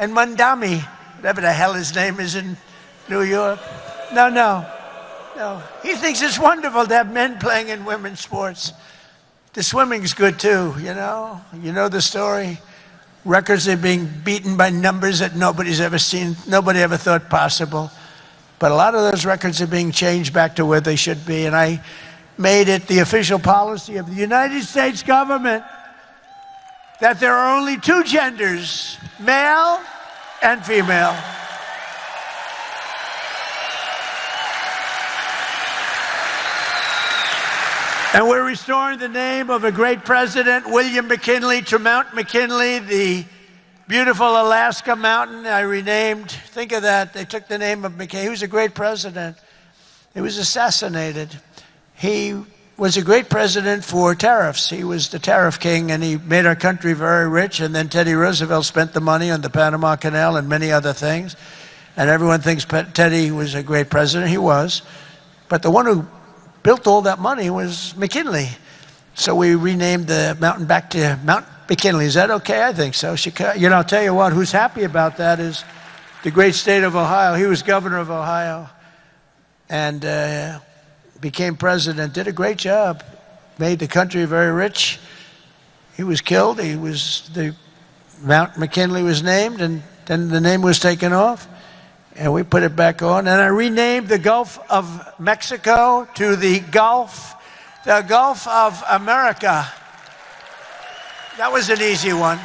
and Mandami, whatever the hell his name is in New York. No. He thinks it's wonderful to have men playing in women's sports. The swimming's good too, you know? You know the story? Records are being beaten by numbers that nobody's ever seen, nobody ever thought possible. But a lot of those records are being changed back to where they should be, and I made it the official policy of the United States government that there are only two genders, male and female. And we're restoring the name of a great president, William McKinley, to Mount McKinley, the beautiful Alaska mountain I renamed. Think of that. They took the name of McKinley. He was a great president. He was assassinated. He was a great president for tariffs. He was the tariff king, and he made our country very rich. And then Teddy Roosevelt spent the money on the Panama Canal and many other things. And everyone thinks Teddy was a great president. He was. But the one who built all that money was McKinley. So we renamed the mountain back to Mount McKinley. Is that okay? I think so. You know, I'll tell you what, who's happy about that is the great state of Ohio. He was governor of Ohio and became president, did a great job, made the country very rich. He was killed. Mount McKinley was named, and then the name was taken off. And we put it back on. And I renamed the Gulf of Mexico to the Gulf of America. That was an easy one.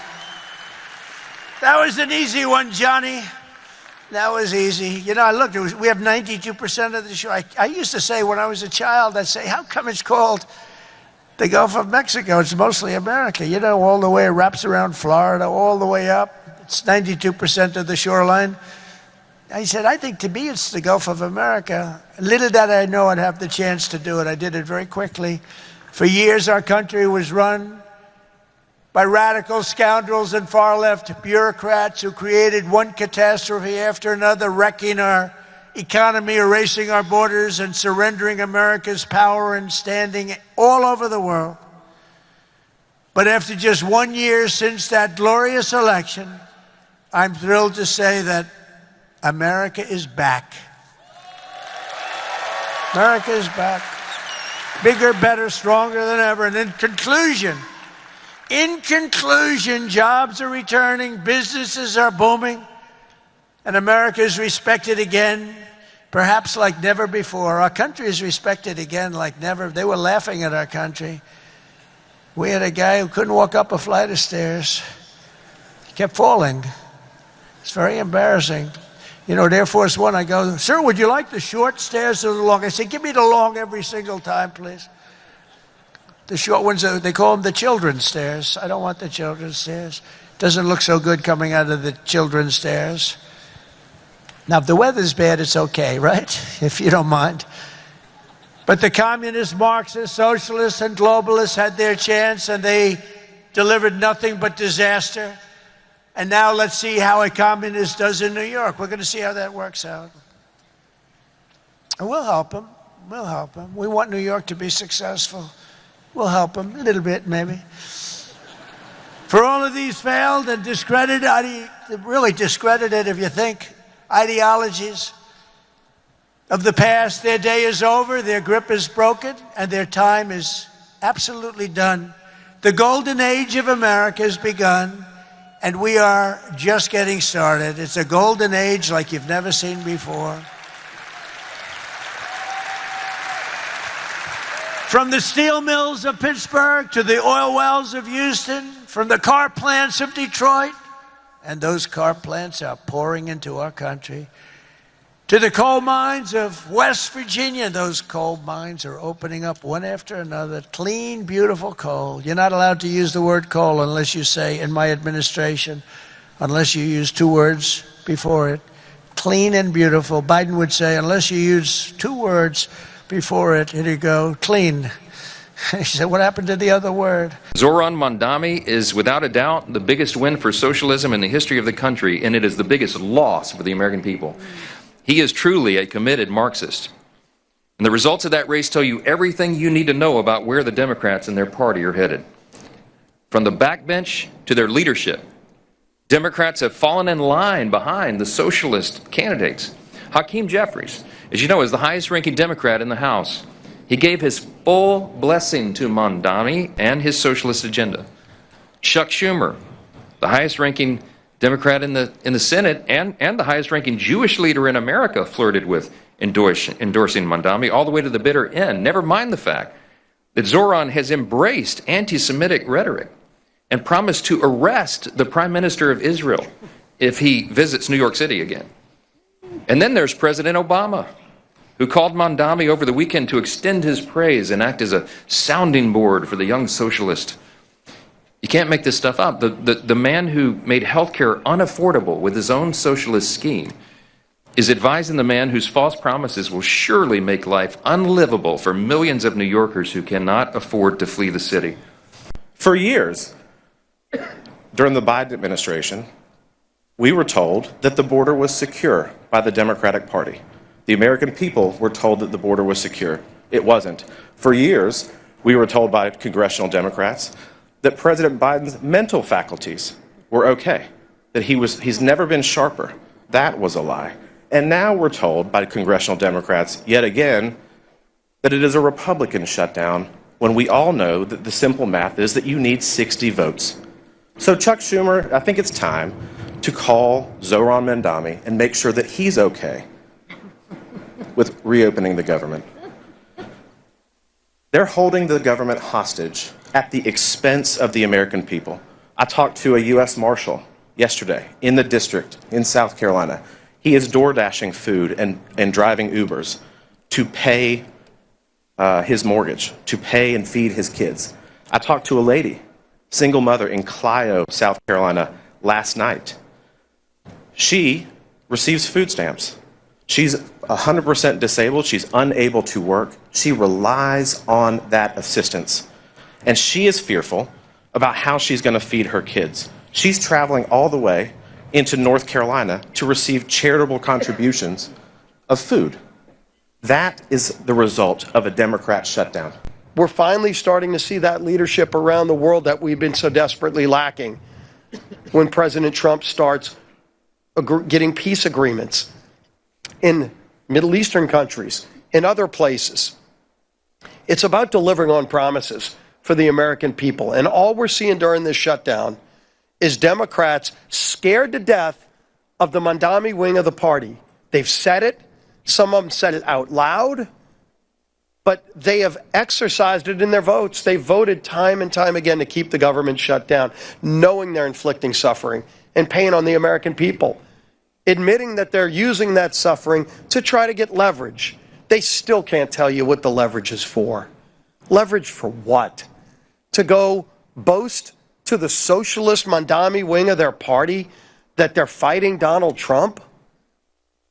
That was an easy one, Johnny. That was easy. You know, I looked, we have 92% of the shore. I used to say when I was a child, I'd say, how come it's called the Gulf of Mexico? It's mostly America. You know, all the way it wraps around Florida, all the way up. It's 92% of the shoreline. I said, I think to me it's the Gulf of America. Little did I know I'd have the chance to do it. I did it very quickly. For years, our country was run by radical scoundrels and far-left bureaucrats who created one catastrophe after another, wrecking our economy, erasing our borders, and surrendering America's power and standing all over the world. But after just 1 year since that glorious election, I'm thrilled to say that America is back. America is back. Bigger, better, stronger than ever. And in conclusion, jobs are returning, businesses are booming, and America is respected again, perhaps like never before. Our country is respected again like never. They were laughing at our country. We had a guy who couldn't walk up a flight of stairs. He kept falling. It's very embarrassing. You know, at Air Force One, I go, sir, would you like the short stairs or the long? I say, give me the long every single time, please. The short ones, they call them the children's stairs. I don't want the children's stairs. Doesn't look so good coming out of the children's stairs. Now, if the weather's bad, it's okay, right? If you don't mind. But the communists, Marxists, socialists, and globalists had their chance, and they delivered nothing but disaster. And now let's see how a communist does in New York. We're going to see how that works out. And we'll help them. We'll help them. We want New York to be successful. We'll help them a little bit, maybe. For all of these failed and discredited, really discredited if you think, ideologies of the past, their day is over, their grip is broken, and their time is absolutely done. The golden age of America has begun. And we are just getting started. It's a golden age like you've never seen before. From the steel mills of Pittsburgh to the oil wells of Houston, from the car plants of Detroit, and those car plants are pouring into our country, to the coal mines of West Virginia. Those coal mines are opening up one after another. Clean, beautiful coal. You're not allowed to use the word coal unless you say, in my administration, unless you use two words before it. Clean and beautiful. Biden would say, unless you use two words before it, here you go, clean. He said, what happened to the other word? Zoran Mamdani is without a doubt the biggest win for socialism in the history of the country, and it is the biggest loss for the American people. He is truly a committed Marxist. And the results of that race tell you everything you need to know about where the Democrats and their party are headed. From the backbench to their leadership, Democrats have fallen in line behind the socialist candidates. Hakeem Jeffries, as you know, is the highest-ranking Democrat in the House. He gave his full blessing to Mandami and his socialist agenda. Chuck Schumer, the highest-ranking Democrat in the Senate and the highest-ranking Jewish leader in America, flirted with endorsing Mandami all the way to the bitter end. Never mind the fact that Zoran has embraced anti-Semitic rhetoric and promised to arrest the Prime Minister of Israel if he visits New York City again. And then there's President Obama, who called Mandami over the weekend to extend his praise and act as a sounding board for the young socialist. You can't make this stuff up. The man who made healthcare unaffordable with his own socialist scheme is advising the man whose false promises will surely make life unlivable for millions of New Yorkers who cannot afford to flee the city. For years, during the Biden administration, we were told that the border was secure by the Democratic Party. The American people were told that the border was secure. It wasn't. For years, we were told by congressional Democrats that President Biden's mental faculties were okay, that he's never been sharper. That was a lie. And now we're told by congressional Democrats, yet again, that it is a Republican shutdown when we all know that the simple math is that you need 60 votes. So Chuck Schumer, I think it's time to call Zoran Mamdani and make sure that he's okay with reopening the government. They're holding the government hostage at the expense of the American people. I talked to a U.S. Marshal yesterday in the district in South Carolina. He is door dashing food and driving Ubers to pay his mortgage, to pay and feed his kids. I talked to a lady, single mother in Clio, South Carolina, last night. She receives food stamps. She's 100% disabled. She's unable to work. She relies on that assistance. And she is fearful about how she's going to feed her kids. She's traveling all the way into North Carolina to receive charitable contributions of food. That is the result of a Democrat shutdown. We're finally starting to see that leadership around the world that we've been so desperately lacking when President Trump starts getting peace agreements in Middle Eastern countries, in other places. It's about delivering on promises for the American people. And all we're seeing during this shutdown is Democrats scared to death of the Mandami wing of the party. They've said it. Some of them said it out loud. But they have exercised it in their votes. They voted time and time again to keep the government shut down, knowing they're inflicting suffering and pain on the American people, admitting that they're using that suffering to try to get leverage. They still can't tell you what the leverage is for. Leverage for what? To go boast to the socialist Mandami wing of their party that they're fighting Donald Trump,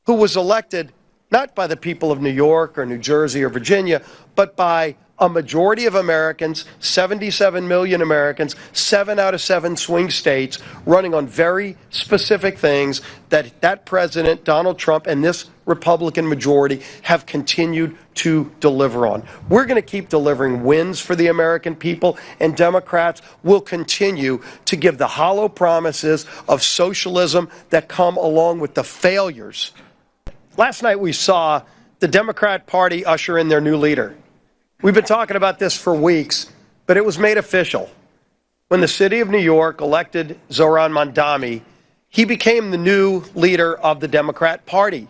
who was elected not by the people of New York or New Jersey or Virginia, but by a majority of Americans, 77 million Americans, 7 out of 7 swing states, running on very specific things that President Donald Trump and this Republican majority have continued to deliver on. We're going to keep delivering wins for the American people, and Democrats will continue to give the hollow promises of socialism that come along with the failures. Last night we saw the Democrat Party usher in their new leader. We've been talking about this for weeks, but it was made official. When the city of New York elected Zoran Mamdani, he became the new leader of the Democrat Party.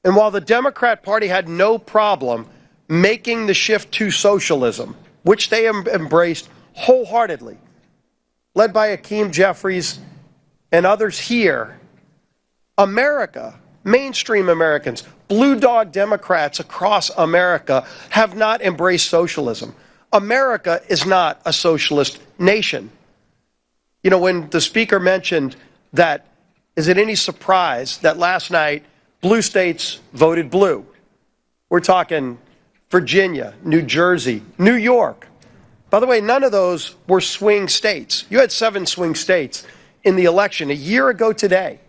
And while the Democrat Party had no problem making the shift to socialism, which they embraced wholeheartedly, led by Hakeem Jeffries and others here, America, mainstream Americans, blue dog Democrats across America have not embraced socialism. America is not a socialist nation. You know, when the speaker mentioned that, is it any surprise that last night blue states voted blue? We're talking Virginia, New Jersey, New York. By the way, none of those were swing states. You had 7 swing states in the election a year ago today.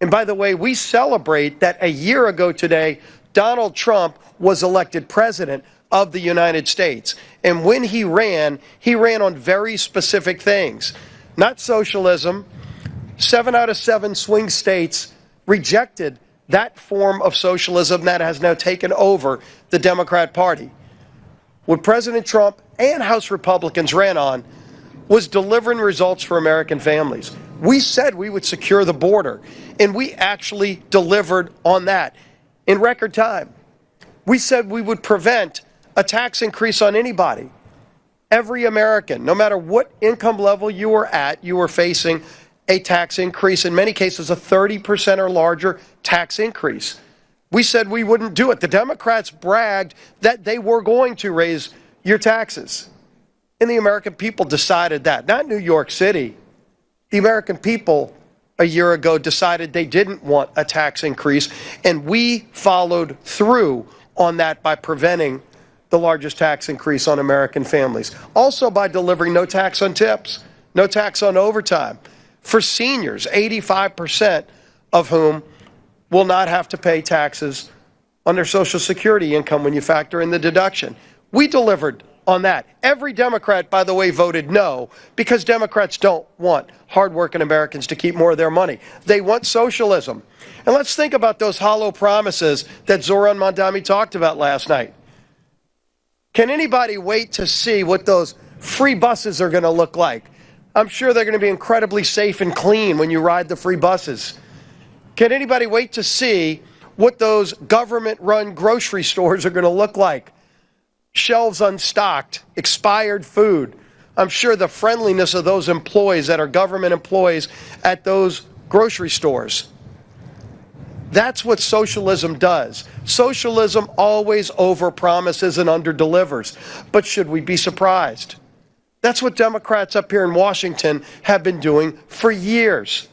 And by the way, we celebrate that a year ago today, Donald Trump was elected president of the United States. And when he ran on very specific things. Not socialism, 7 out of 7 swing states rejected that form of socialism that has now taken over the Democrat Party. What President Trump and House Republicans ran on was delivering results for American families. We said we would secure the border, and we actually delivered on that in record time. We said we would prevent a tax increase on anybody. Every American, no matter what income level you were at, you were facing a tax increase, in many cases a 30% or larger tax increase. We said we wouldn't do it. The Democrats bragged that they were going to raise your taxes. And the American people decided that, not New York City. The American people a year ago decided they didn't want a tax increase, and we followed through on that by preventing the largest tax increase on American families. Also by delivering no tax on tips, no tax on overtime. For seniors, 85% of whom will not have to pay taxes on their Social Security income when you factor in the deduction. We delivered on that. Every Democrat, by the way, voted no, because Democrats don't want hardworking Americans to keep more of their money. They want socialism. And let's think about those hollow promises that Zoran Mamdani talked about last night. Can anybody wait to see what those free buses are going to look like? I'm sure they're going to be incredibly safe and clean when you ride the free buses. Can anybody wait to see what those government-run grocery stores are going to look like? Shelves unstocked, expired food. I'm sure the friendliness of those employees that are government employees at those grocery stores. That's what socialism does. Socialism always overpromises and underdelivers. But should we be surprised? That's what Democrats up here in Washington have been doing for years.